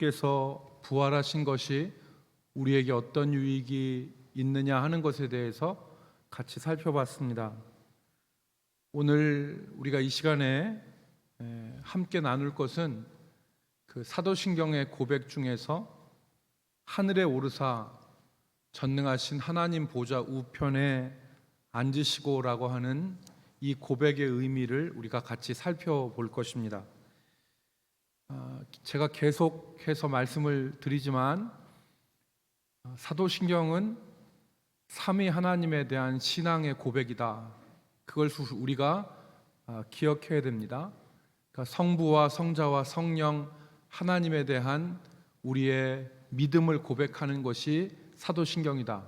께서 부활하신 것이 우리에게 어떤 유익이 있느냐 하는 것에 대해서 같이 살펴봤습니다. 오늘 우리가 이 시간에 함께 나눌 것은 그 사도신경의 고백 중에서 하늘에 오르사 전능하신 하나님 보좌 우편에 앉으시고라고 하는 이 고백의 의미를 우리가 같이 살펴볼 것입니다. 제가 계속해서 말씀을 드리지만 사도신경은 삼위 하나님에 대한 신앙의 고백이다. 그걸 우리가 기억해야 됩니다. 그러니까 성부와 성자와 성령 하나님에 대한 우리의 믿음을 고백하는 것이 사도신경이다.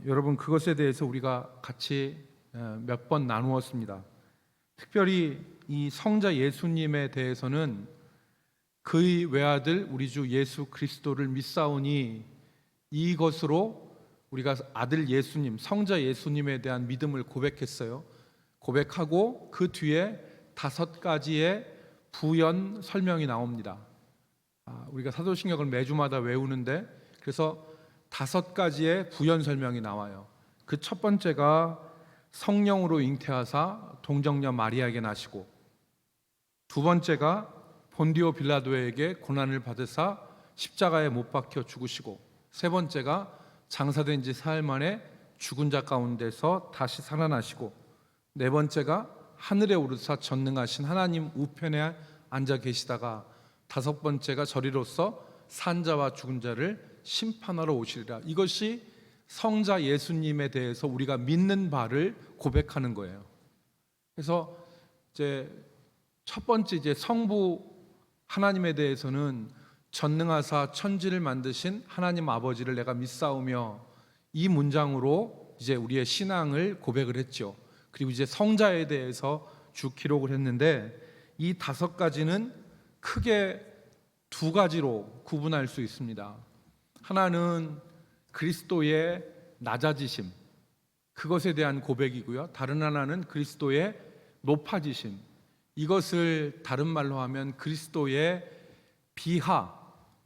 여러분, 그것에 대해서 우리가 같이 몇 번 나누었습니다. 특별히 이 성자 예수님에 대해서는 그의 외아들 우리 주 예수 그리스도를 믿사오니 이것으로 우리가 아들 예수님, 성자 예수님에 대한 믿음을 고백했어요. 고백하고 그 뒤에 5가지의 부연 설명이 나옵니다. 우리가 사도신경을 매주마다 외우는데 그래서 5가지의 부연 설명이 나와요. 그 첫 번째가 성령으로 잉태하사 동정녀 마리아에게 나시고, 두 번째가 본디오 빌라도에게 고난을 받으사 십자가에 못 박혀 죽으시고, 세 번째가 장사된 지 사흘 만에 죽은 자 가운데서 다시 살아나시고, 네 번째가 하늘에 오르사 전능하신 하나님 우편에 앉아 계시다가, 5번째가 저리로서 산자와 죽은 자를 심판하러 오시리라. 이것이 성자 예수님에 대해서 우리가 믿는 바를 고백하는 거예요. 그래서 이제 첫 번째 이제 성부 하나님에 대해서는 전능하사 천지를 만드신 하나님 아버지를 내가 믿사오며, 이 문장으로 이제 우리의 신앙을 고백을 했죠. 그리고 이제 성자에 대해서 쭉 기록을 했는데, 이 5가지는 크게 2가지로 구분할 수 있습니다. 하나는 그리스도의 낮아지심, 그것에 대한 고백이고요. 다른 하나는 그리스도의 높아지심, 이것을 다른 말로 하면 그리스도의 비하,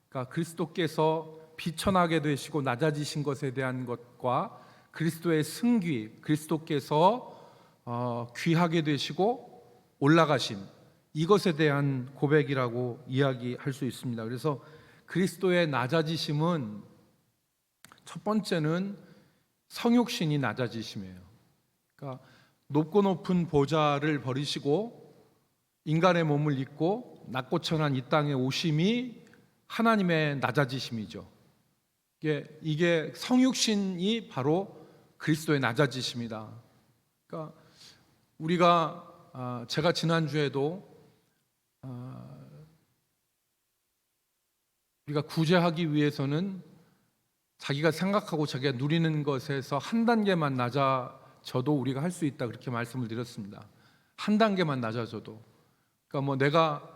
그러니까 그리스도께서 비천하게 되시고 낮아지신 것에 대한 것과 그리스도의 승귀, 그리스도께서 귀하게 되시고 올라가심, 이것에 대한 고백이라고 이야기할 수 있습니다. 그래서 그리스도의 낮아지심은 첫 번째는 성육신이 낮아지심이에요. 그러니까 높고 높은 보좌를 버리시고 인간의 몸을 입고 낮고 천한 이 땅에 오심이 하나님의 낮아지심이죠. 이게 성육신이 바로 그리스도의 낮아지심이다. 그러니까 제가 지난주에도 우리가 구제하기 위해서는 자기가 생각하고 자기가 누리는 것에서 한 단계만 낮아져도 우리가 할 수 있다, 그렇게 말씀을 드렸습니다. 한 단계만 낮아져도, 그러니까 뭐 내가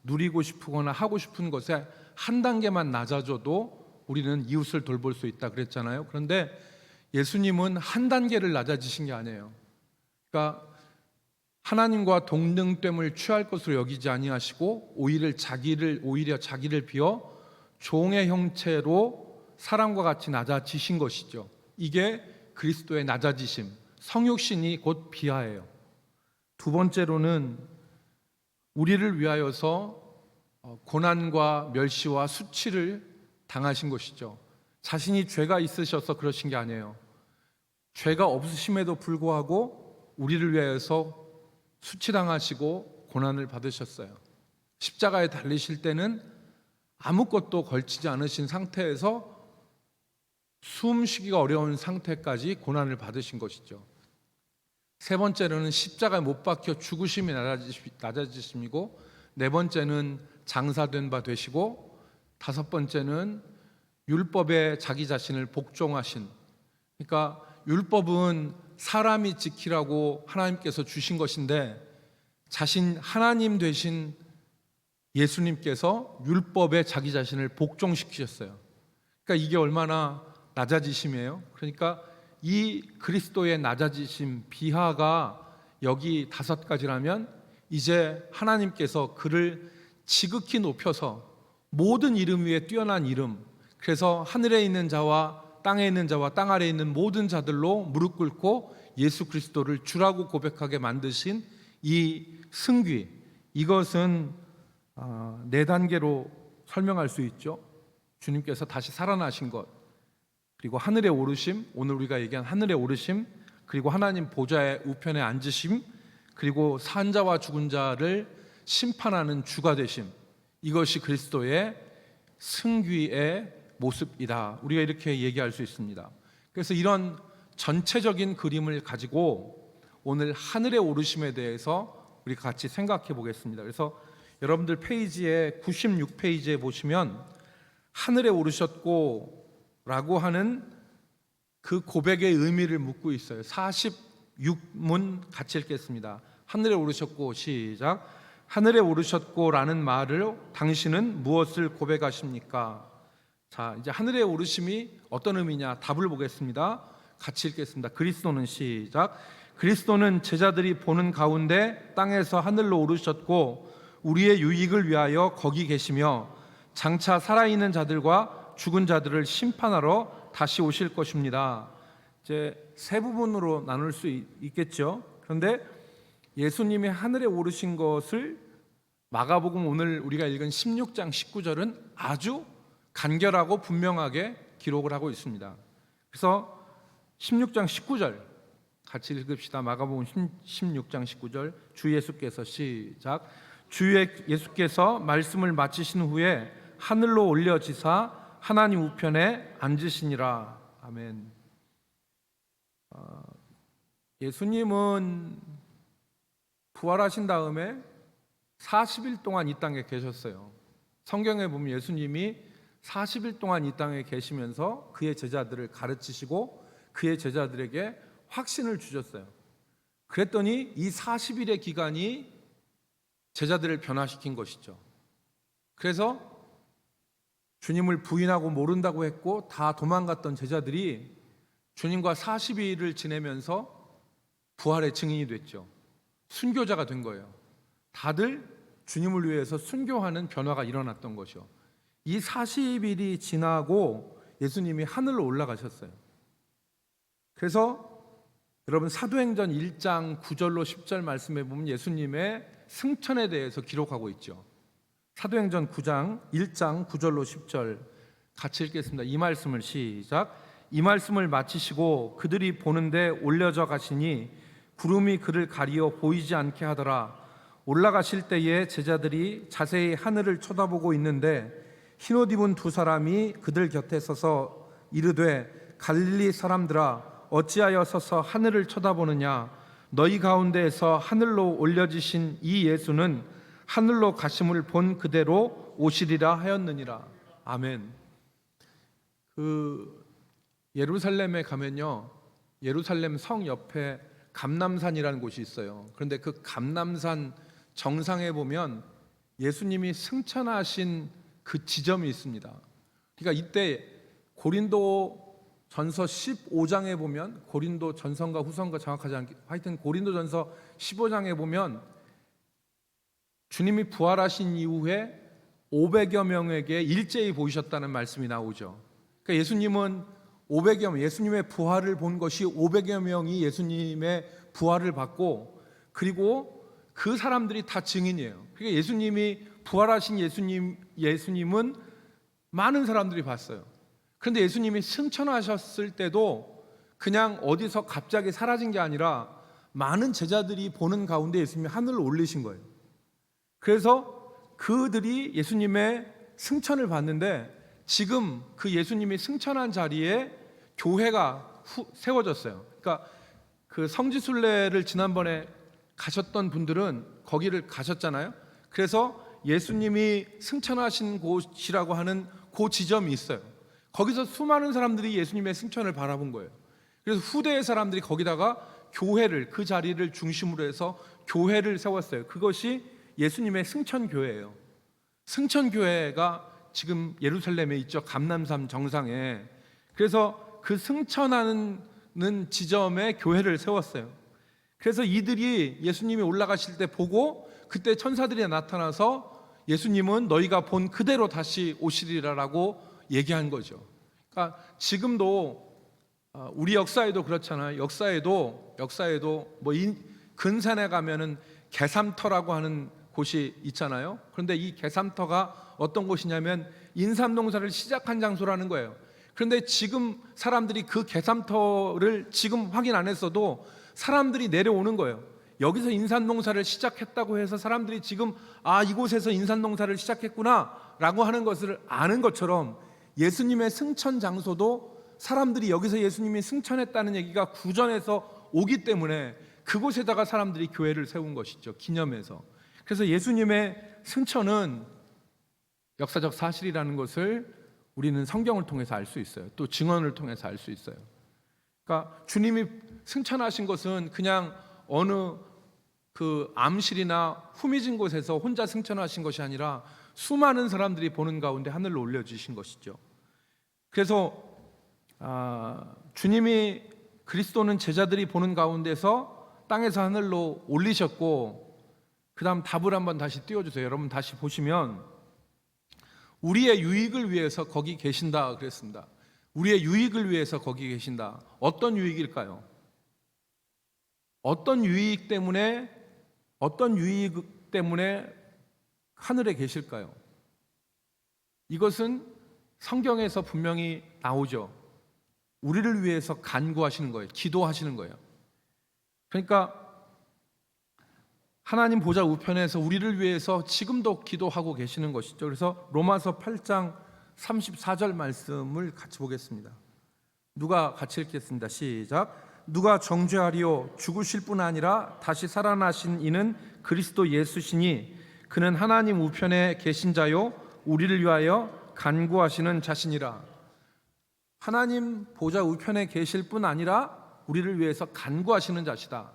누리고 싶거나 하고 싶은 것에 한 단계만 낮아져도 우리는 이웃을 돌볼 수 있다 그랬잖아요. 그런데 예수님은 한 단계를 낮아지신 게 아니에요. 그러니까 하나님과 동등됨을 취할 것으로 여기지 아니하시고 오히려 자기를 비워 종의 형체로 사람과 같이 낮아지신 것이죠. 이게 그리스도의 낮아지심, 성육신이 곧 비하예요. 두 번째로는 우리를 위하여서 고난과 멸시와 수치를 당하신 것이죠. 자신이 죄가 있으셔서 그러신 게 아니에요. 죄가 없으심에도 불구하고 우리를 위하여서 수치당하시고 고난을 받으셨어요. 십자가에 달리실 때는 아무것도 걸치지 않으신 상태에서 숨쉬기가 어려운 상태까지 고난을 받으신 것이죠. 세 번째로는 십자가에 못 박혀 죽으심이 낮아지심이고, 네 번째는 장사된 바 되시고, 5번째는 율법에 자기 자신을 복종하신, 그러니까 율법은 사람이 지키라고 하나님께서 주신 것인데 자신 하나님 되신 예수님께서 율법에 자기 자신을 복종시키셨어요. 그러니까 이게 얼마나 낮아지심이에요. 그러니까 이 그리스도의 낮아지심, 비하가 여기 5가지라면 이제 하나님께서 그를 지극히 높여서 모든 이름 위에 뛰어난 이름, 그래서 하늘에 있는 자와 땅에 있는 자와 땅 아래에 있는 모든 자들로 무릎 꿇고 예수 그리스도를 주라고 고백하게 만드신 이 승귀, 이것은 네 단계로 설명할 수 있죠. 주님께서 다시 살아나신 것, 그리고 하늘에 오르심, 오늘 우리가 얘기한 하늘에 오르심, 그리고 하나님 보좌의 우편에 앉으심, 그리고 산 자와 죽은 자를 심판하는 주가 되심, 이것이 그리스도의 승귀의 모습이다. 우리가 이렇게 얘기할 수 있습니다. 그래서 이런 전체적인 그림을 가지고 오늘 하늘에 오르심에 대해서 우리 같이 생각해 보겠습니다. 그래서 여러분들 페이지에 96페이지에 보시면 하늘에 오르셨고 라고 하는 그 고백의 의미를 묻고 있어요. 46문 같이 읽겠습니다. 하늘에 오르셨고, 시작. 하늘에 오르셨고 라는 말을 당신은 무엇을 고백하십니까? 자, 이제 하늘에 오르심이 어떤 의미냐 답을 보겠습니다. 같이 읽겠습니다. 그리스도는, 시작. 그리스도는 제자들이 보는 가운데 땅에서 하늘로 오르셨고 우리의 유익을 위하여 거기 계시며 장차 살아있는 자들과 죽은 자들을 심판하러 다시 오실 것입니다. 이제 세 부분으로 나눌 수 있겠죠. 그런데 예수님이 하늘에 오르신 것을 마가복음 오늘 우리가 읽은 16장 19절은 아주 간결하고 분명하게 기록을 하고 있습니다. 그래서 16장 19절 같이 읽읍시다. 마가복음 16장 19절, 주 예수께서, 시작. 주 예수께서 말씀을 마치신 후에 하늘로 올려지사 하나님 우편에 앉으시니라. 아멘. 예수님은 부활하신 다음에 40일 동안 이 땅에 계셨어요. 성경에 보면 예수님이 40일 동안 이 땅에 계시면서 그의 제자들을 가르치시고 그의 제자들에게 확신을 주셨어요. 그랬더니 이 40일의 기간이 제자들을 변화시킨 것이죠. 그래서 주님을 부인하고 모른다고 했고 다 도망갔던 제자들이 주님과 40일을 지내면서 부활의 증인이 됐죠. 순교자가 된 거예요. 다들 주님을 위해서 순교하는 변화가 일어났던 것이요. 이 40일이 지나고 예수님이 하늘로 올라가셨어요. 그래서 여러분 사도행전 1장 9절로 10절 말씀에 보면 예수님의 승천에 대해서 기록하고 있죠. 사도행전 9장 1장 9절로 10절 같이 읽겠습니다. 이 말씀을, 시작. 이 말씀을 마치시고 그들이 보는데 올려져 가시니 구름이 그를 가리어 보이지 않게 하더라. 올라가실 때에 제자들이 자세히 하늘을 쳐다보고 있는데 흰옷 입은 두 사람이 그들 곁에 서서 이르되 갈릴리 사람들아 어찌하여 서서 하늘을 쳐다보느냐. 너희 가운데에서 하늘로 올려지신 이 예수는 하늘로 가심을 본 그대로 오시리라 하였느니라. 아멘. 예루살렘에 가면요, 예루살렘 성 옆에 감람산이라는 곳이 있어요. 그런데 그 감람산 정상에 보면 예수님이 승천하신 그 지점이 있습니다. 그러니까 이때 고린도 전서 15장에 보면, 고린도 전서인가 후서인가 정확하지 않게, 하여튼 고린도 전서 15장에 보면 주님이 부활하신 이후에 500여 명에게 일제히 보이셨다는 말씀이 나오죠. 그러니까 예수님은 500여 명, 예수님의 부활을 본 것이 500여 명이 예수님의 부활을 받고, 그리고 그 사람들이 다 증인이에요. 그러니까 예수님이 부활하신 예수님은 많은 사람들이 봤어요. 그런데 예수님이 승천하셨을 때도 그냥 어디서 갑자기 사라진 게 아니라 많은 제자들이 보는 가운데 예수님이 하늘로 올리신 거예요. 그래서 그들이 예수님의 승천을 봤는데 지금 그 예수님이 승천한 자리에 교회가 세워졌어요. 그러니까 그 성지순례를 지난번에 가셨던 분들은 거기를 가셨잖아요. 그래서 예수님이 승천하신 곳이라고 하는 그 지점이 있어요. 거기서 수많은 사람들이 예수님의 승천을 바라본 거예요. 그래서 후대의 사람들이 거기다가 교회를, 그 자리를 중심으로 해서 교회를 세웠어요. 그것이 예수님의 승천교회예요. 승천교회가 지금 예루살렘에 있죠. 감람산 정상에. 그래서 그 승천하는 지점에 교회를 세웠어요. 그래서 이들이 예수님이 올라가실 때 보고 그때 천사들이 나타나서 예수님은 너희가 본 그대로 다시 오시리라라고 얘기한 거죠. 그러니까 지금도 우리 역사에도 그렇잖아요. 역사에도 뭐 근산에 가면은 개삼터라고 하는 곳이 있잖아요. 그런데 이 개삼터가 어떤 곳이냐면 인삼 농사를 시작한 장소라는 거예요. 그런데 지금 사람들이 그 개삼터를 지금 확인 안 했어도 사람들이 내려오는 거예요. 여기서 인삼 농사를 시작했다고 해서 사람들이 지금 이곳에서 인삼 농사를 시작했구나 라고 하는 것을 아는 것처럼 예수님의 승천 장소도 사람들이 여기서 예수님이 승천했다는 얘기가 구전에서 오기 때문에 그곳에다가 사람들이 교회를 세운 것이죠. 기념해서. 그래서 예수님의 승천은 역사적 사실이라는 것을 우리는 성경을 통해서 알 수 있어요. 또 증언을 통해서 알 수 있어요. 그러니까 주님이 승천하신 것은 그냥 어느 그 암실이나 후미진 곳에서 혼자 승천하신 것이 아니라 수많은 사람들이 보는 가운데 하늘로 올려주신 것이죠. 그래서 주님이 그리스도는 제자들이 보는 가운데서 땅에서 하늘로 올리셨고, 그 다음 답을 한번 다시 띄워주세요. 여러분 다시 보시면 우리의 유익을 위해서 거기 계신다 그랬습니다. 우리의 유익을 위해서 거기 계신다. 어떤 유익일까요? 어떤 유익 때문에 하늘에 계실까요? 이것은 성경에서 분명히 나오죠. 우리를 위해서 간구하시는 거예요. 기도하시는 거예요. 그러니까 하나님 보좌 우편에서 우리를 위해서 지금도 기도하고 계시는 것이죠. 그래서 로마서 8장 34절 말씀을 같이 보겠습니다. 누가 같이 읽겠습니다. 시작. 누가 정죄하리요? 죽으실 뿐 아니라 다시 살아나신 이는 그리스도 예수시니 그는 하나님 우편에 계신 자요 우리를 위하여 간구하시는 자신이라. 하나님 보좌 우편에 계실 뿐 아니라 우리를 위해서 간구하시는 자시다.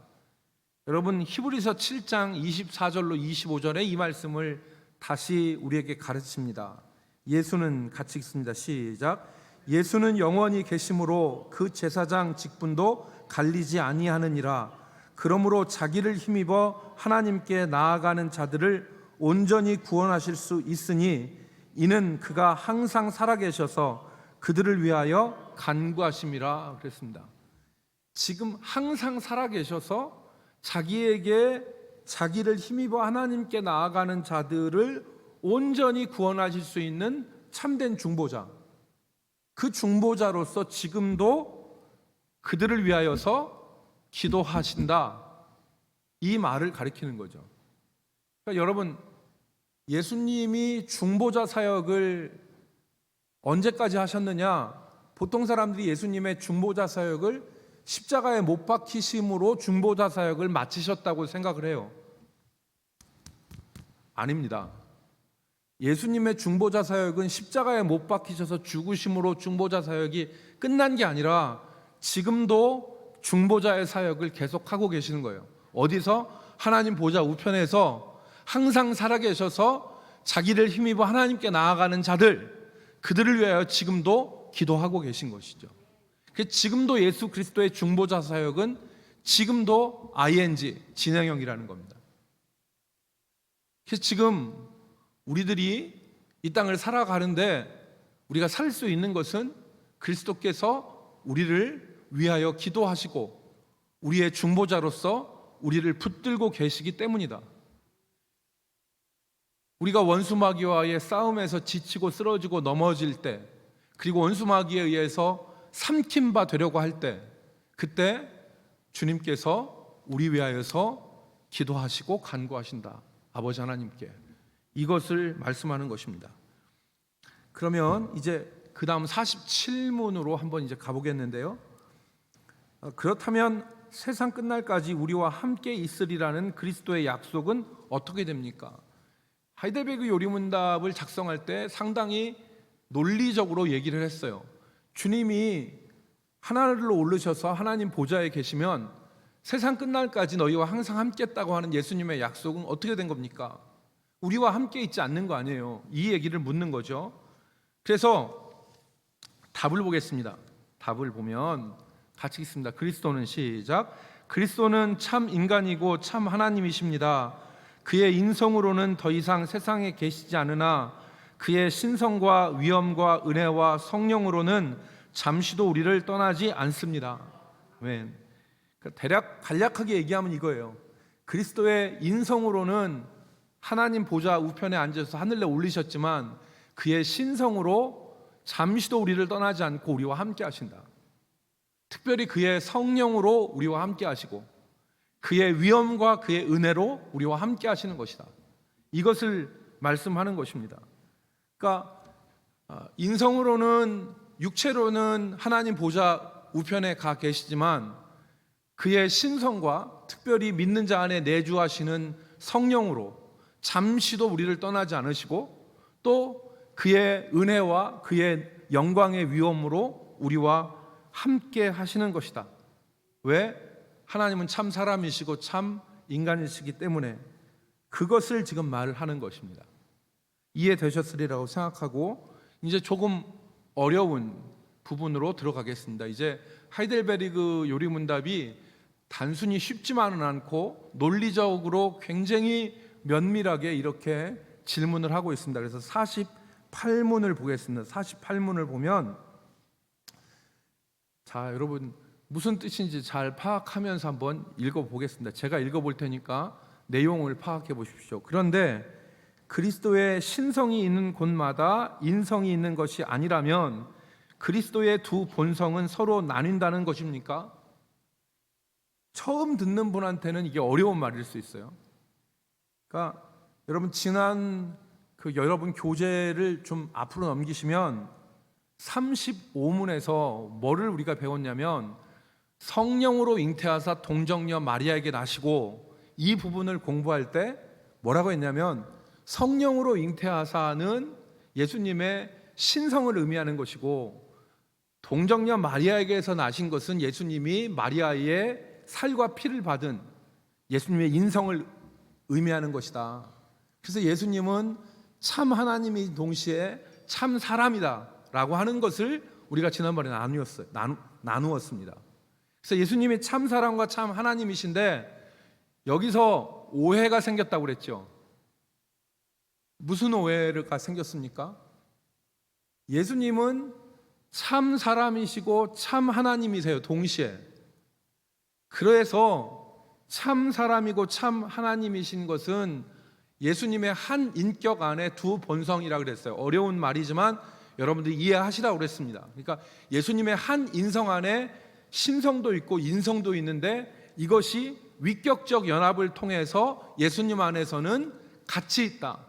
여러분 히브리서 7장 24절로 25절에 이 말씀을 다시 우리에게 가르칩니다. 예수는 같이 읽습니다. 시작. 예수는 영원히 계심으로 그 제사장 직분도 갈리지 아니하느니라. 그러므로 자기를 힘입어 하나님께 나아가는 자들을 온전히 구원하실 수 있으니 이는 그가 항상 살아계셔서 그들을 위하여 간구하심이라 그랬습니다. 지금 항상 살아계셔서 자기를 힘입어 하나님께 나아가는 자들을 온전히 구원하실 수 있는 참된 중보자, 그 중보자로서 지금도 그들을 위하여서 기도하신다, 이 말을 가리키는 거죠. 그러니까 여러분, 예수님이 중보자 사역을 언제까지 하셨느냐? 보통 사람들이 예수님의 중보자 사역을 십자가에 못 박히심으로 중보자 사역을 마치셨다고 생각을 해요. 아닙니다. 예수님의 중보자 사역은 십자가에 못 박히셔서 죽으심으로 중보자 사역이 끝난 게 아니라 지금도 중보자의 사역을 계속하고 계시는 거예요. 어디서? 하나님 보좌 우편에서 항상 살아계셔서 자기를 힘입어 하나님께 나아가는 자들, 그들을 위하여 지금도 기도하고 계신 것이죠. 지금도 예수 그리스도의 중보자 사역은 지금도 ing, 진행형이라는 겁니다. 그래서 지금 우리들이 이 땅을 살아가는데 우리가 살 수 있는 것은 그리스도께서 우리를 위하여 기도하시고 우리의 중보자로서 우리를 붙들고 계시기 때문이다. 우리가 원수마귀와의 싸움에서 지치고 쓰러지고 넘어질 때, 그리고 원수마귀에 의해서 삼킨 바 되려고 할 때, 그때 주님께서 우리 위하여서 기도하시고 간구하신다. 아버지 하나님께. 이것을 말씀하는 것입니다. 그러면 이제 그 다음 47문으로 한번 이제 가보겠는데요. 그렇다면 세상 끝날까지 우리와 함께 있으리라는 그리스도의 약속은 어떻게 됩니까? 하이델베르그 요리문답을 작성할 때 상당히 논리적으로 얘기를 했어요. 주님이 하늘로 오르셔서 하나님 보좌에 계시면 세상 끝날까지 너희와 항상 함께 있다고 하는 예수님의 약속은 어떻게 된 겁니까? 우리와 함께 있지 않는 거 아니에요. 이 얘기를 묻는 거죠. 그래서 답을 보겠습니다. 답을 보면 같이 읽습니다. 그리스도는 시작. 그리스도는 참 인간이고 참 하나님이십니다. 그의 인성으로는 더 이상 세상에 계시지 않으나 그의 신성과 위엄과 은혜와 성령으로는 잠시도 우리를 떠나지 않습니다. 아멘. 대략 간략하게 얘기하면 이거예요. 그리스도의 인성으로는 하나님 보좌 우편에 앉아서 하늘에 올리셨지만 그의 신성으로 잠시도 우리를 떠나지 않고 우리와 함께 하신다. 특별히 그의 성령으로 우리와 함께 하시고 그의 위엄과 그의 은혜로 우리와 함께 하시는 것이다. 이것을 말씀하는 것입니다. 그러니까 인성으로는 육체로는 하나님 보좌 우편에 가 계시지만 그의 신성과 특별히 믿는 자 안에 내주하시는 성령으로 잠시도 우리를 떠나지 않으시고 또 그의 은혜와 그의 영광의 위엄으로 우리와 함께 하시는 것이다. 왜? 하나님은 참 사람이시고 참 인간이시기 때문에 그것을 지금 말을 하는 것입니다. 이해되셨으리라고 생각하고 이제 조금 어려운 부분으로 들어가겠습니다. 이제 하이델베르그 요리문답이 단순히 쉽지만은 않고 논리적으로 굉장히 면밀하게 이렇게 질문을 하고 있습니다. 그래서 48문을 보겠습니다. 48문을 보면 자, 여러분 무슨 뜻인지 잘 파악하면서 한번 읽어보겠습니다. 제가 읽어볼 테니까 내용을 파악해 보십시오. 그런데 그리스도의 신성이 있는 곳마다 인성이 있는 것이 아니라면 그리스도의 두 본성은 서로 나뉜다는 것입니까? 처음 듣는 분한테는 이게 어려운 말일 수 있어요. 그러니까 여러분 지난 여러분 교재를 좀 앞으로 넘기시면 35문에서 뭐를 우리가 배웠냐면 성령으로 잉태하사 동정녀 마리아에게 나시고 이 부분을 공부할 때 뭐라고 했냐면 성령으로 잉태하사는 예수님의 신성을 의미하는 것이고 동정녀 마리아에게서 나신 것은 예수님이 마리아의 살과 피를 받은 예수님의 인성을 의미하는 것이다. 그래서 예수님은 참 하나님이 동시에 참 사람이다 라고 하는 것을 우리가 지난번에 나누었습니다. 그래서 예수님이 참 사람과 참 하나님이신데 여기서 오해가 생겼다고 그랬죠. 무슨 오해가 생겼습니까? 예수님은 참 사람이시고 참 하나님이세요, 동시에. 그래서 참 사람이고 참 하나님이신 것은 예수님의 한 인격 안에 두 본성이라고 그랬어요. 어려운 말이지만 여러분들이 이해하시라고 그랬습니다. 그러니까 예수님의 한 인성 안에 신성도 있고 인성도 있는데 이것이 위격적 연합을 통해서 예수님 안에서는 같이 있다.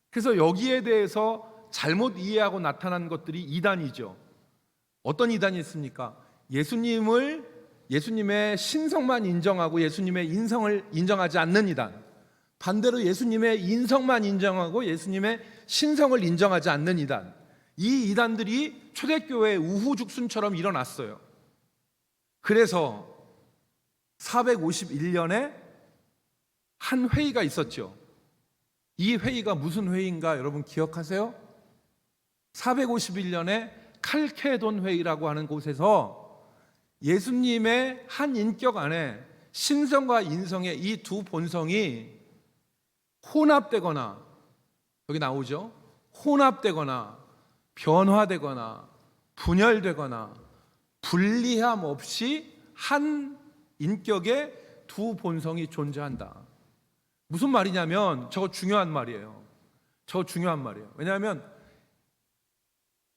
그래서 여기에 대해서 잘못 이해하고 나타난 것들이 이단이죠. 어떤 이단이 있습니까? 예수님의 신성만 인정하고 예수님의 인성을 인정하지 않는 이단. 반대로 예수님의 인성만 인정하고 예수님의 신성을 인정하지 않는 이단. 이 이단들이 초대교회 우후죽순처럼 일어났어요. 그래서 451년에 한 회의가 있었죠. 이 회의가 무슨 회의인가 여러분 기억하세요? 451년에 칼케돈 회의라고 하는 곳에서 예수님의 한 인격 안에 신성과 인성의 이 두 본성이 혼합되거나, 여기 나오죠? 혼합되거나 변화되거나 분열되거나 분리함 없이 한 인격의 두 본성이 존재한다. 무슨 말이냐면 저거 중요한 말이에요. 왜냐하면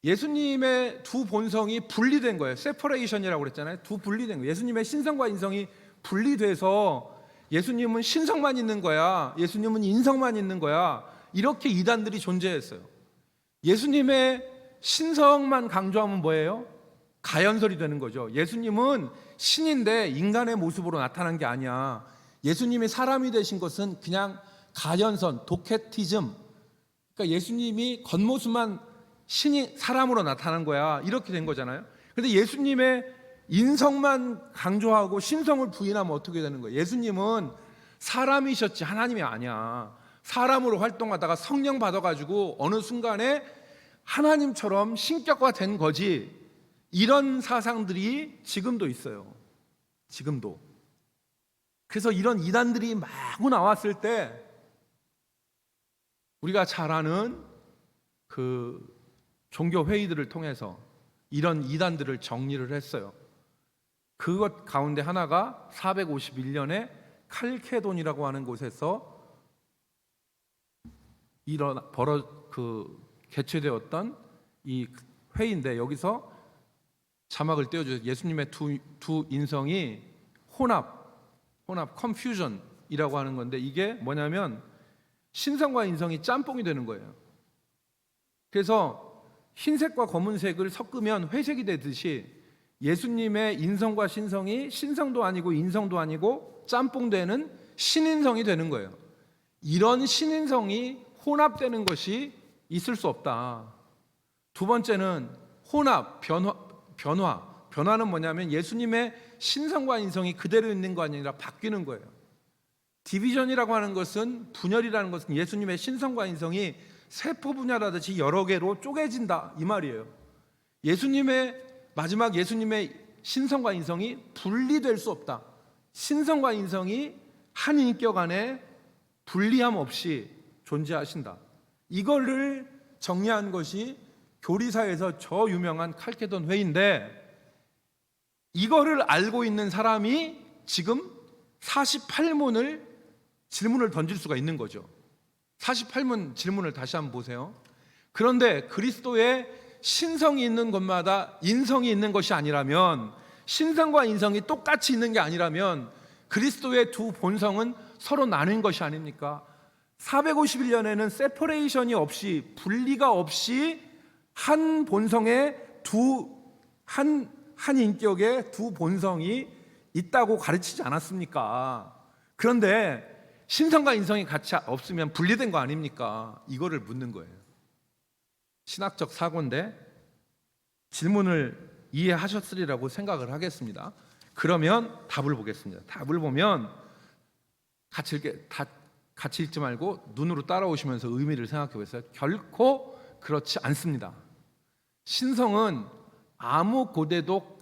예수님의 두 본성이 분리된 거예요. 세퍼레이션이라고 그랬잖아요. 두 분리된 거예요. 예수님의 신성과 인성이 분리돼서 예수님은 신성만 있는 거야, 예수님은 인성만 있는 거야, 이렇게 이단들이 존재했어요. 예수님의 신성만 강조하면 뭐예요? 가연설이 되는 거죠. 예수님은 신인데 인간의 모습으로 나타난 게 아니야. 예수님이 사람이 되신 것은 그냥 가연선, 도케티즘. 그러니까 예수님이 겉모습만 신이 사람으로 나타난 거야. 이렇게 된 거잖아요. 그런데 예수님의 인성만 강조하고 신성을 부인하면 어떻게 되는 거예요? 예수님은 사람이셨지 하나님이 아니야. 사람으로 활동하다가 성령 받아가지고 어느 순간에 하나님처럼 신격화된 거지. 이런 사상들이 지금도 있어요. 지금도. 그래서 이런 이단들이 마구 나왔을 때 우리가 잘 아는 그 종교 회의들을 통해서 이런 이단들을 정리를 했어요. 그것 가운데 하나가 451년에 칼케돈이라고 하는 곳에서 개최되었던 이 회의인데, 여기서 자막을 떼어주세요. 예수님의 두 인성이 혼합, 컨퓨전이라고 하는 건데, 이게 뭐냐면 신성과 인성이 짬뽕이 되는 거예요. 그래서 흰색과 검은색을 섞으면 회색이 되듯이 예수님의 인성과 신성이 신성도 아니고 인성도 아니고 짬뽕되는 신인성이 되는 거예요. 이런 신인성이 혼합되는 것이 있을 수 없다. 두 번째는 혼합, 변화는 뭐냐면 예수님의 신성과 인성이 그대로 있는 거 아니라 바뀌는 거예요. 디비전이라고 하는 것은, 분열이라는 것은 예수님의 신성과 인성이 세포 분열하듯이 여러 개로 쪼개진다 이 말이에요. 마지막 예수님의 신성과 인성이 분리될 수 없다. 신성과 인성이 한 인격 안에 분리함 없이 존재하신다. 이거를 정리한 것이 교리사에서 저 유명한 칼케돈 회의인데, 이거를 알고 있는 사람이 지금 48문을 질문을 던질 수가 있는 거죠. 48문 질문을 다시 한번 보세요. 그런데 그리스도의 신성이 있는 것마다 인성이 있는 것이 아니라면, 신성과 인성이 똑같이 있는 게 아니라면 그리스도의 두 본성은 서로 나뉜 것이 아닙니까? 451년에는 세퍼레이션이 없이, 분리가 없이 한 본성의 한 인격의 두 본성이 있다고 가르치지 않았습니까? 그런데 신성과 인성이 같이 없으면 분리된 거 아닙니까? 이거를 묻는 거예요. 신학적 사고인데 질문을 이해하셨으리라고 생각을 하겠습니다. 그러면 답을 보겠습니다. 답을 보면 같이 읽지 말고 눈으로 따라오시면서 의미를 생각해 보세요. 결코 그렇지 않습니다. 신성은 아무 곳에도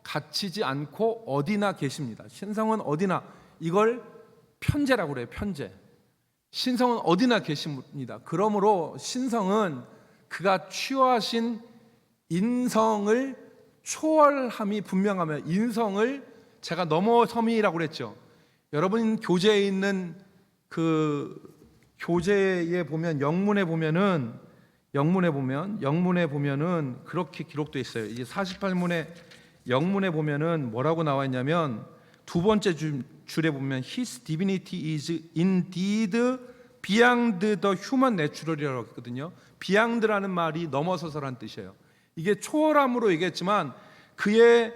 갇히지 않고 어디나 계십니다. 신성은 어디나, 이걸 편재라고 그래요. 편재. 신성은 어디나 계십니다. 그러므로 신성은 그가 취하신 인성을 초월함이 분명하며, 인성을 제가 넘어섬이라고 그랬죠. 여러분 교재에 있는 그 교재에 보면, 영문에 보면은 그렇게 기록되어 있어요. 이제 48문의 영문에 보면은 뭐라고 나와 있냐면, 두 번째 줄에 보면 His divinity is indeed beyond the human natural이라고 했거든요. beyond라는 말이 넘어서서란 뜻이에요. 이게 초월함으로 얘기했지만 그의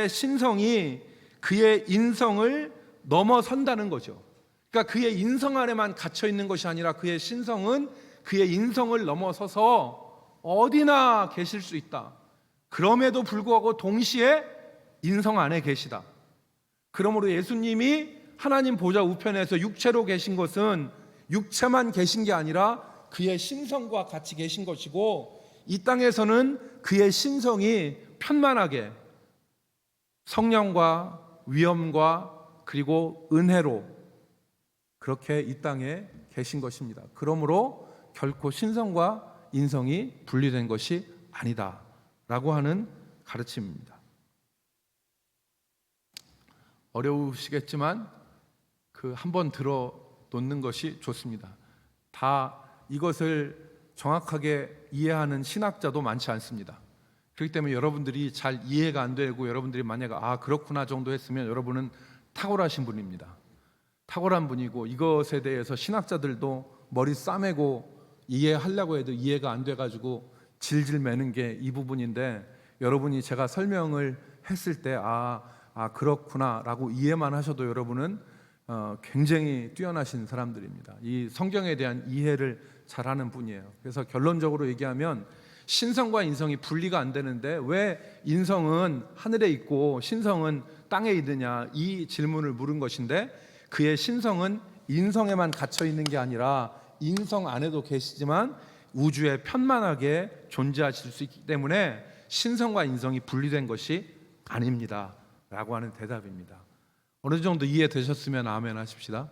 신성이 그의 인성을 넘어선다는 거죠. 그러니까 그의 인성 안에만 갇혀 있는 것이 아니라 그의 신성은 그의 인성을 넘어서서 어디나 계실 수 있다. 그럼에도 불구하고 동시에 인성 안에 계시다. 그러므로 예수님이 하나님 보좌 우편에서 육체로 계신 것은 육체만 계신 게 아니라 그의 신성과 같이 계신 것이고, 이 땅에서는 그의 신성이 편만하게 성령과 위엄과 그리고 은혜로 그렇게 이 땅에 계신 것입니다. 그러므로 결코 신성과 인성이 분리된 것이 아니다 라고 하는 가르침입니다. 어려우시겠지만 한번 들어 놓는 것이 좋습니다. 다 이것을 정확하게 이해하는 신학자도 많지 않습니다. 그렇기 때문에 여러분들이 잘 이해가 안 되고, 여러분들이 만약에 그렇구나 정도 했으면 여러분은 탁월하신 분입니다. 탁월한 분이고, 이것에 대해서 신학자들도 머리 싸매고 이해하려고 해도 이해가 안 돼가지고 질질 매는 게 이 부분인데, 여러분이 제가 설명을 했을 때 그렇구나 라고 이해만 하셔도 여러분은 굉장히 뛰어나신 사람들입니다. 이 성경에 대한 이해를 잘하는 분이에요. 그래서 결론적으로 얘기하면 신성과 인성이 분리가 안 되는데 왜 인성은 하늘에 있고 신성은 땅에 있느냐, 이 질문을 물은 것인데, 그의 신성은 인성에만 갇혀 있는 게 아니라 인성 안에도 계시지만 우주에 편만하게 존재하실 수 있기 때문에 신성과 인성이 분리된 것이 아닙니다 라고 하는 대답입니다. 어느 정도 이해되셨으면 아멘 하십시다.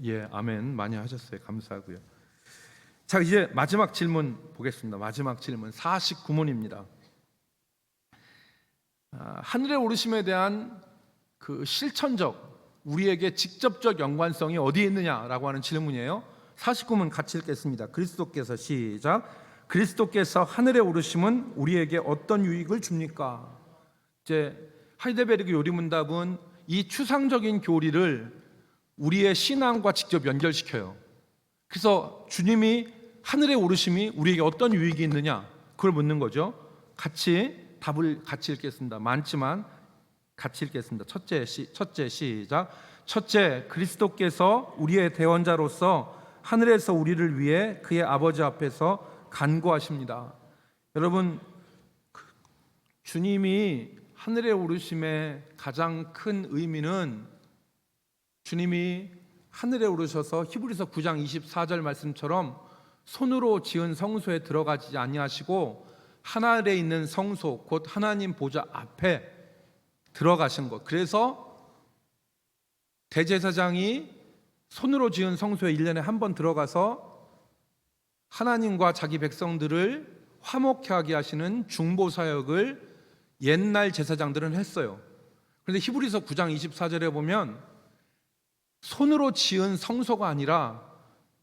예, 아멘. 많이 하셨어요. 감사하고요. 자, 이제 마지막 질문 보겠습니다. 마지막 질문 49문입니다. 하늘에 오르심에 대한 그 실천적, 우리에게 직접적 연관성이 어디에 있느냐라고 하는 질문이에요. 49문 같이 읽겠습니다. 그리스도께서, 시작. 그리스도께서 하늘에 오르심은 우리에게 어떤 유익을 줍니까? 이제 하이델베르그 요리문답은 이 추상적인 교리를 우리의 신앙과 직접 연결시켜요. 그래서 주님이 하늘에 오르심이 우리에게 어떤 유익이 있느냐, 그걸 묻는 거죠. 답을 같이 읽겠습니다. 많지만 같이 읽겠습니다. 첫째, 시작. 첫째, 그리스도께서 우리의 대원자로서 하늘에서 우리를 위해 그의 아버지 앞에서 간구하십니다. 여러분, 주님이 하늘에 오르심의 가장 큰 의미는, 주님이 하늘에 오르셔서 히브리서 9장 24절 말씀처럼 손으로 지은 성소에 들어가지 아니하시고 하늘에 있는 성소, 곧 하나님 보좌 앞에 들어가신 것. 그래서 대제사장이 손으로 지은 성소에 1년에 한 번 들어가서 하나님과 자기 백성들을 화목케 하게 하시는 중보 사역을 옛날 제사장들은 했어요. 그런데 히브리서 9장 24절에 보면 손으로 지은 성소가 아니라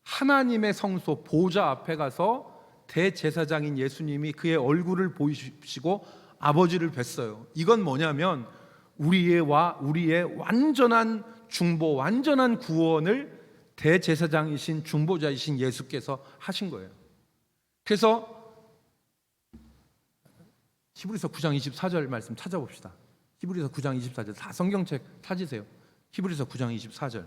하나님의 성소, 보좌 앞에 가서 대제사장인 예수님이 그의 얼굴을 보이시고 아버지를 뵀어요. 이건 뭐냐면 우리의 완전한 중보, 완전한 구원을 대제사장이신 중보자이신 예수께서 하신 거예요. 그래서 히브리서 9장 24절 말씀 찾아봅시다. 히브리서 9장 24절, 다 성경책 찾으세요. 히브리서 9장 24절.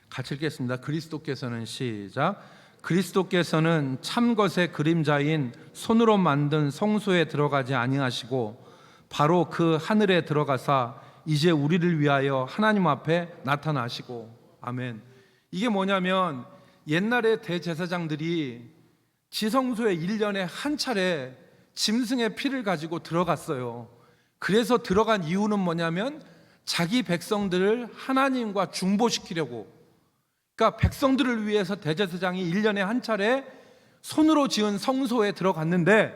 같이 읽겠습니다. 그리스도께서는, 시작. 그리스도께서는 참 것의 그림자인 손으로 만든 성소에 들어가지 아니하시고 바로 그 하늘에 들어가사 이제 우리를 위하여 하나님 앞에 나타나시고. 아멘. 이게 뭐냐면 옛날에 대제사장들이 지성소에 1년에 한 차례 짐승의 피를 가지고 들어갔어요. 그래서 들어간 이유는 뭐냐면 자기 백성들을 하나님과 중보시키려고. 그러니까 백성들을 위해서 대제사장이 1년에 한 차례 손으로 지은 성소에 들어갔는데,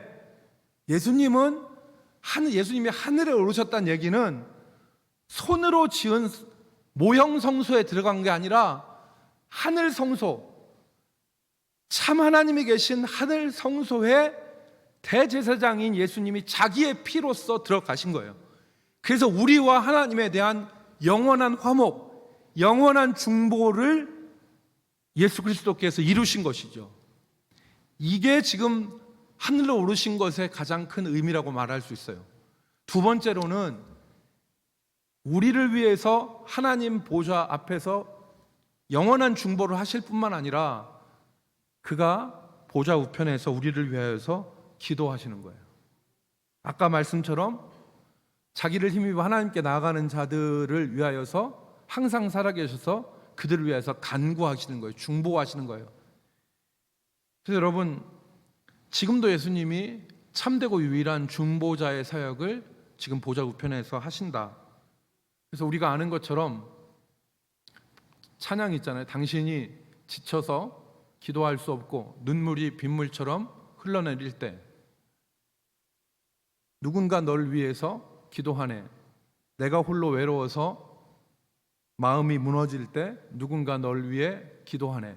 예수님이 하늘에 오르셨다는 얘기는 손으로 지은 모형 성소에 들어간 게 아니라 하늘 성소, 참 하나님이 계신 하늘 성소에 대제사장인 예수님이 자기의 피로써 들어가신 거예요. 그래서 우리와 하나님에 대한 영원한 화목, 영원한 중보를 예수 그리스도께서 이루신 것이죠. 이게 지금 하늘로 오르신 것의 가장 큰 의미라고 말할 수 있어요. 두 번째로는 우리를 위해서 하나님 보좌 앞에서 영원한 중보를 하실 뿐만 아니라 그가 보좌 우편에서 우리를 위하여서 기도하시는 거예요. 아까 말씀처럼 자기를 힘입어 하나님께 나아가는 자들을 위하여서 항상 살아계셔서 그들을 위해서 간구하시는 거예요. 중보하시는 거예요. 그래서 여러분, 지금도 예수님이 참되고 유일한 중보자의 사역을 지금 보좌 우편에서 하신다. 그래서 우리가 아는 것처럼 찬양 있잖아요. 당신이 지쳐서 기도할 수 없고 눈물이 빗물처럼 흘러내릴 때 누군가 널 위해서 기도하네. 내가 홀로 외로워서 마음이 무너질 때 누군가 널 위해 기도하네.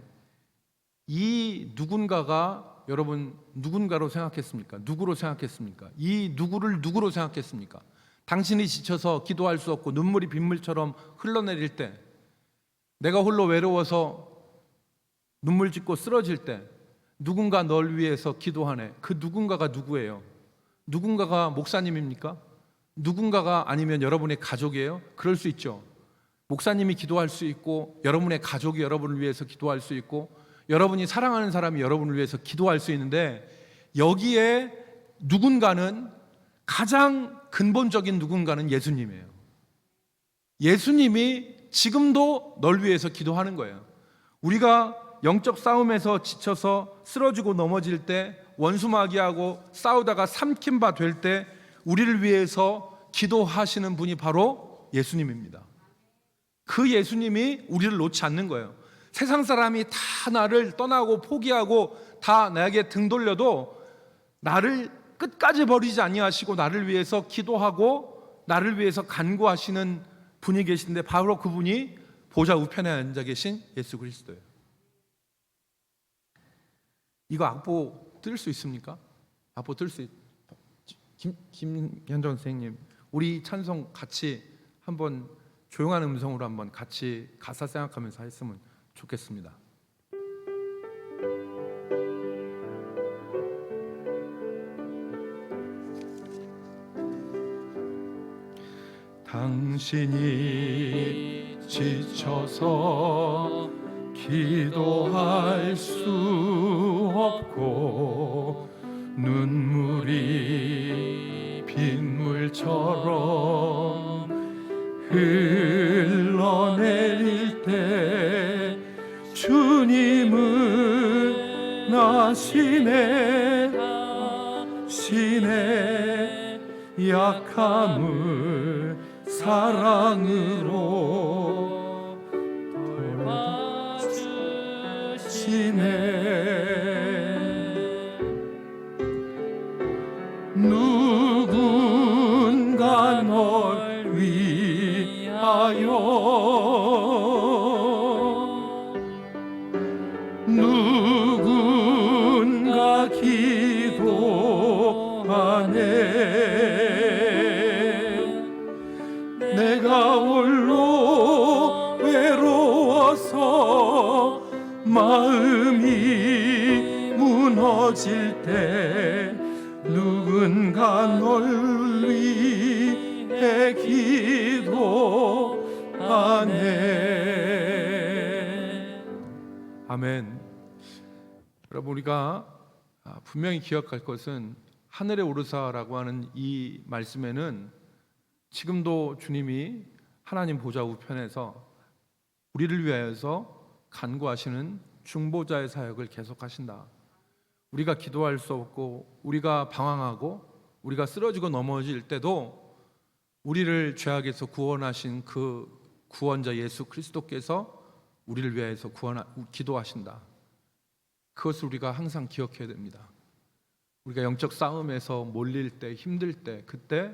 이 누군가가 여러분 누군가로 생각했습니까? 누구로 생각했습니까? 이 누구를 누구로 생각했습니까? 당신이 지쳐서 기도할 수 없고 눈물이 빗물처럼 흘러내릴 때, 내가 홀로 외로워서 눈물 짓고 쓰러질 때 누군가 널 위해서 기도하네. 그 누군가가 누구예요? 누군가가 목사님입니까? 누군가가 아니면 여러분의 가족이에요? 그럴 수 있죠. 목사님이 기도할 수 있고 여러분의 가족이 여러분을 위해서 기도할 수 있고 여러분이 사랑하는 사람이 여러분을 위해서 기도할 수 있는데, 여기에 누군가는 가장 근본적인 누군가는 예수님이에요. 예수님이 지금도 널 위해서 기도하는 거예요. 우리가 영적 싸움에서 지쳐서 쓰러지고 넘어질 때, 원수마귀하고 싸우다가 삼킨 바 될 때 우리를 위해서 기도하시는 분이 바로 예수님입니다. 그 예수님이 우리를 놓지 않는 거예요. 세상 사람이 다 나를 떠나고 포기하고 다 나에게 등 돌려도 나를 끝까지 버리지 아니하시고 나를 위해서 기도하고 나를 위해서 간구하시는 분이 계신데, 바로 그분이 보좌 우편에 앉아 계신 예수 그리스도예요. 이거 악보 뜰 수 있습니까? 악보 뜰 수 김현정 선생님, 우리 찬송 같이 한번 조용한 음성으로 한번 같이 가사 생각하면서 했으면 좋겠습니다. 당신이 지쳐서 기도할 수 없고 눈물이 빗물처럼 흘러내릴 때 주님은 나신의 약함을 사랑으로 돌봐주시네. 누군가 널 위하여 누군가 기도하네. 내가 홀로 외로워서 마음이 무너질 때 누군가 널 위해 기도하네. 아멘. 여러분, 우리가 분명히 기억할 것은 하늘에 오르사라고 하는 이 말씀에는 지금도 주님이 하나님 보좌 우편에서 우리를 위하여서 간구하시는 중보자의 사역을 계속하신다. 우리가 기도할 수 없고 우리가 방황하고 우리가 쓰러지고 넘어질 때도 우리를 죄악에서 구원하신 그 구원자 예수 그리스도께서 우리를 위하여서 기도하신다. 그것을 우리가 항상 기억해야 됩니다. 우리가 영적 싸움에서 몰릴 때, 힘들 때, 그때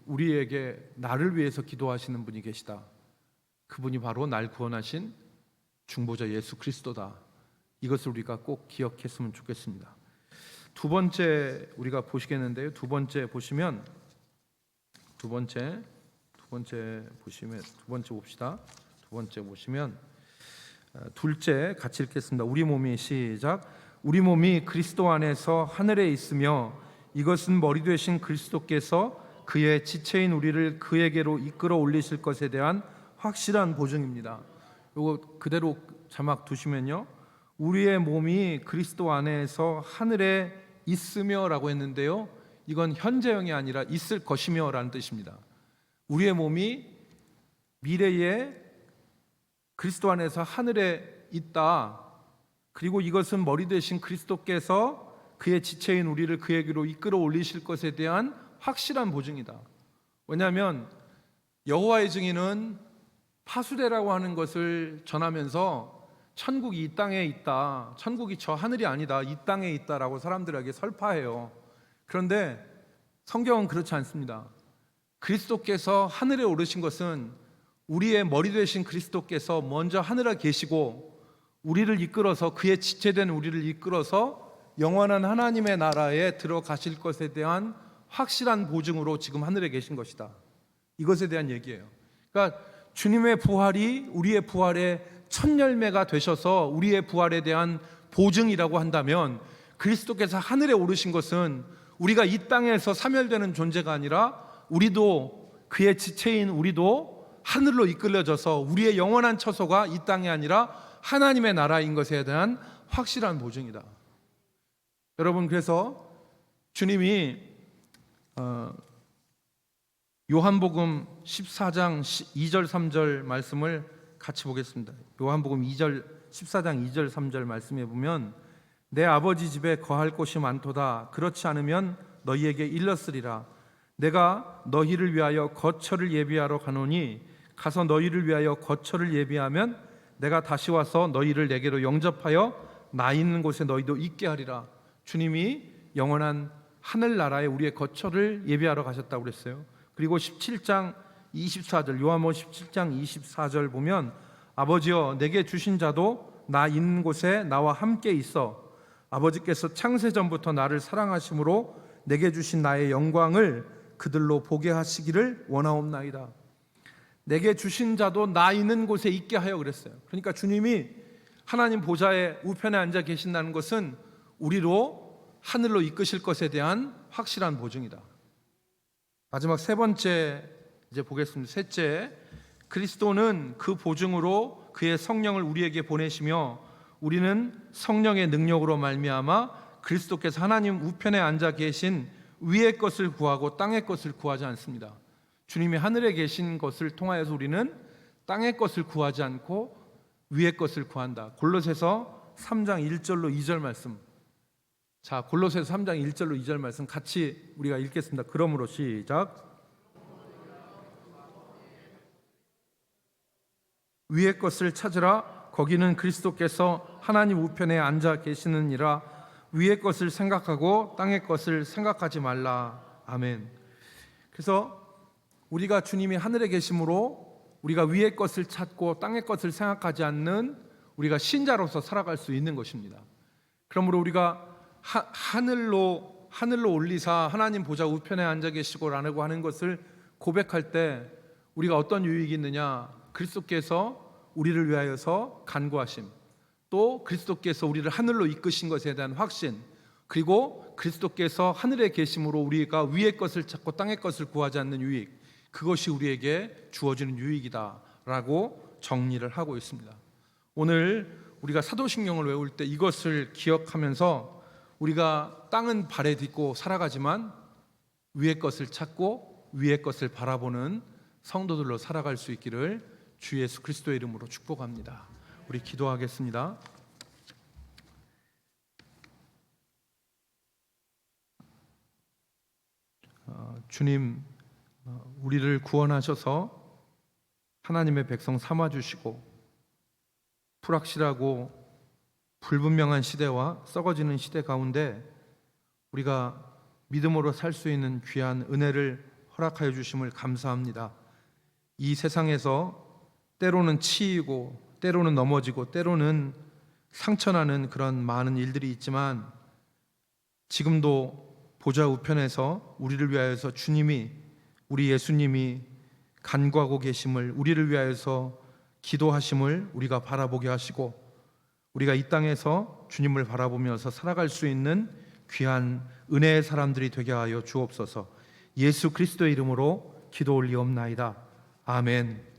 우리에게 나를 위해서 기도하시는 분이 계시다. 그분이 바로 날 구원하신 중보자 예수 그리스도다. 이것을 우리가 꼭 기억했으면 좋겠습니다. 두 번째 우리가 보시겠는데요. 두 번째 봅시다. 두 번째 보시면 둘째 같이 읽겠습니다. 우리 몸이 시작. 우리 몸이 그리스도 안에서 하늘에 있으며 이것은 머리 되신 그리스도께서 그의 지체인 우리를 그에게로 이끌어 올리실 것에 대한 확실한 보증입니다. 이거 그대로 자막 두시면요, 우리의 몸이 그리스도 안에서 하늘에 있으며 라고 했는데요, 이건 현재형이 아니라 있을 것이며 라는 뜻입니다. 우리의 몸이 미래에 그리스도 안에서 하늘에 있다. 그리고 이것은 머리 되신 그리스도께서 그의 지체인 우리를 그에게로 이끌어 올리실 것에 대한 확실한 보증이다. 왜냐하면 여호와의 증인은 파수대라고 하는 것을 전하면서 천국이 이 땅에 있다, 천국이 저 하늘이 아니다, 이 땅에 있다라고 사람들에게 설파해요. 그런데 성경은 그렇지 않습니다. 그리스도께서 하늘에 오르신 것은 우리의 머리 되신 그리스도께서 먼저 하늘에 계시고 우리를 이끌어서, 그의 지체된 우리를 이끌어서 영원한 하나님의 나라에 들어가실 것에 대한 확실한 보증으로 지금 하늘에 계신 것이다. 이것에 대한 얘기예요. 그러니까 주님의 부활이 우리의 부활의 첫 열매가 되셔서 우리의 부활에 대한 보증이라고 한다면, 그리스도께서 하늘에 오르신 것은 우리가 이 땅에서 사멸되는 존재가 아니라 우리도, 그의 지체인 우리도 하늘로 이끌려져서 우리의 영원한 처소가 이 땅이 아니라 하나님의 나라인 것에 대한 확실한 보증이다. 여러분, 그래서 주님이 요한복음 14장 2절 3절 말씀을 같이 보겠습니다. 요한복음 14장 2절 3절 말씀에 보면 내 아버지 집에 거할 곳이 많도다. 그렇지 않으면 너희에게 일렀으리라. 내가 너희를 위하여 거처를 예비하러 가노니 가서 너희를 위하여 거처를 예비하면 내가 다시 와서 너희를 내게로 영접하여 나 있는 곳에 너희도 있게 하리라. 주님이 영원한 하늘나라에 우리의 거처를 예비하러 가셨다고 그랬어요. 그리고 17장 24절 요한복음 17장 24절 보면 아버지여 내게 주신 자도 나 있는 곳에 나와 함께 있어 아버지께서 창세전부터 나를 사랑하심으로 내게 주신 나의 영광을 그들로 보게 하시기를 원하옵나이다. 내게 주신 자도 나 있는 곳에 있게 하여 그랬어요. 그러니까 주님이 하나님 보좌의 우편에 앉아 계신다는 것은 우리로 하늘로 이끄실 것에 대한 확실한 보증이다. 마지막 세 번째 이제 보겠습니다. 셋째, 그리스도는 그 보증으로 그의 성령을 우리에게 보내시며 우리는 성령의 능력으로 말미암아 그리스도께서 하나님 우편에 앉아 계신 위의 것을 구하고 땅의 것을 구하지 않습니다. 주님이 하늘에 계신 것을 통하여서 우리는 땅의 것을 구하지 않고 위의 것을 구한다. 골로새서 3장 1절로 2절 말씀. 자, 골로새서 3장 1절로 2절 말씀 같이 우리가 읽겠습니다. 그러므로 시작. 위의 것을 찾으라. 거기는 그리스도께서 하나님 우편에 앉아 계시느니라. 위의 것을 생각하고 땅의 것을 생각하지 말라. 아멘. 그래서 우리가 주님이 하늘에 계심으로 우리가 위의 것을 찾고 땅의 것을 생각하지 않는 우리가 신자로서 살아갈 수 있는 것입니다. 그러므로 우리가 하늘로 올리사 하나님 보좌 우편에 앉아 계시고라고 하는 것을 고백할 때 우리가 어떤 유익이 있느냐? 그리스도께서 우리를 위하여서 간구하심, 또 그리스도께서 우리를 하늘로 이끄신 것에 대한 확신, 그리고 그리스도께서 하늘에 계심으로 우리가 위의 것을 찾고 땅의 것을 구하지 않는 유익, 그것이 우리에게 주어지는 유익이다라고 정리를 하고 있습니다. 오늘 우리가 사도신경을 외울 때 이것을 기억하면서 우리가 땅은 발에 딛고 살아가지만 위의 것을 찾고 위의 것을 바라보는 성도들로 살아갈 수 있기를 주 예수 그리스도의 이름으로 축복합니다. 우리 기도하겠습니다. 주님, 우리를 구원하셔서 하나님의 백성 삼아주시고 불확실하고 불분명한 시대와 썩어지는 시대 가운데 우리가 믿음으로 살 수 있는 귀한 은혜를 허락하여 주심을 감사합니다. 이 세상에서 때로는 치이고 때로는 넘어지고 때로는 상처나는 그런 많은 일들이 있지만 지금도 보좌 우편에서 우리를 위하여서 주님이, 우리 예수님이 간구하고 계심을, 우리를 위하여서 기도하심을 우리가 바라보게 하시고 우리가 이 땅에서 주님을 바라보면서 살아갈 수 있는 귀한 은혜의 사람들이 되게 하여 주옵소서. 예수 그리스도의 이름으로 기도 올리옵나이다. 아멘.